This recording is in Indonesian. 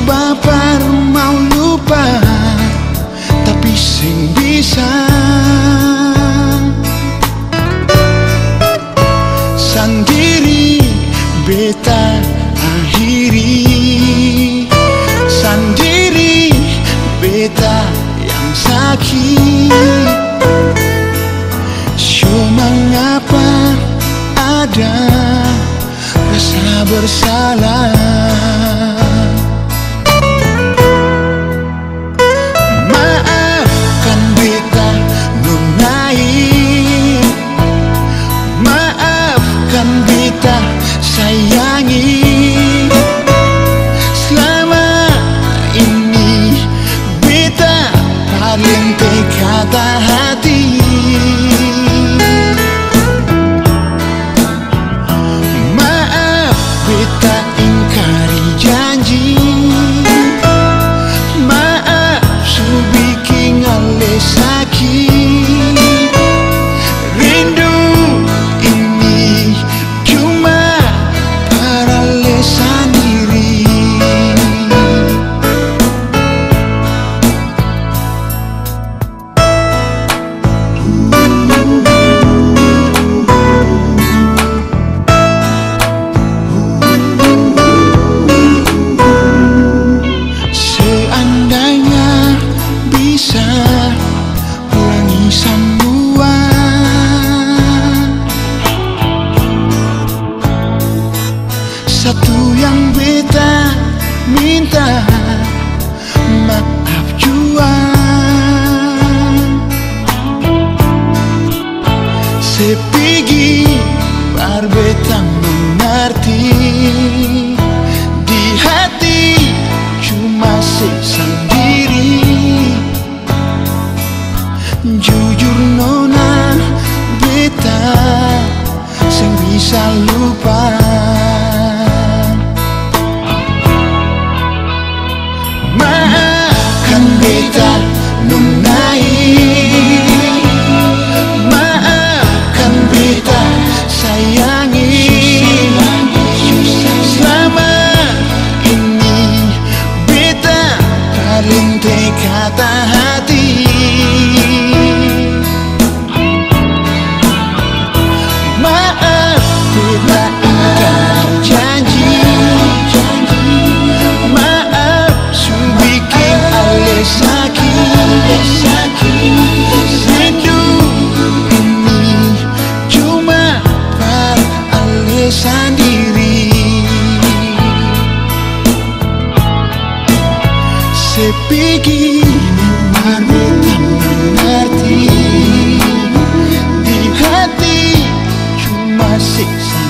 baper mau lupa, tapi sing bisa sendiri beta akhiri, sendiri beta yang sakit. Cuma mengapa ada rasa bersalah. Maafkan beta nunai, maafkan beta sayangi. Selama ini beta paling kata hati. Maaf beta ingkari janji, maaf su bikin ale sakit. Rindu ini cuma para ale sendiri. Seandainya bisa ulangi semua, satu yang beta minta, maaf jua. Sepigi bar beta mengerti, di hati cuma sendiri. Jujur nona beta sing bisa lupa. Maafkan beta nunai, maafkan beta sayangi. Selama ini beta paling kata hati. Maaf beta ingkar janji, maaf su bikin ale sakit. Rindu ini cuma par ale sendiri. Sepigi bar beta mengerti, di hati cuma siksa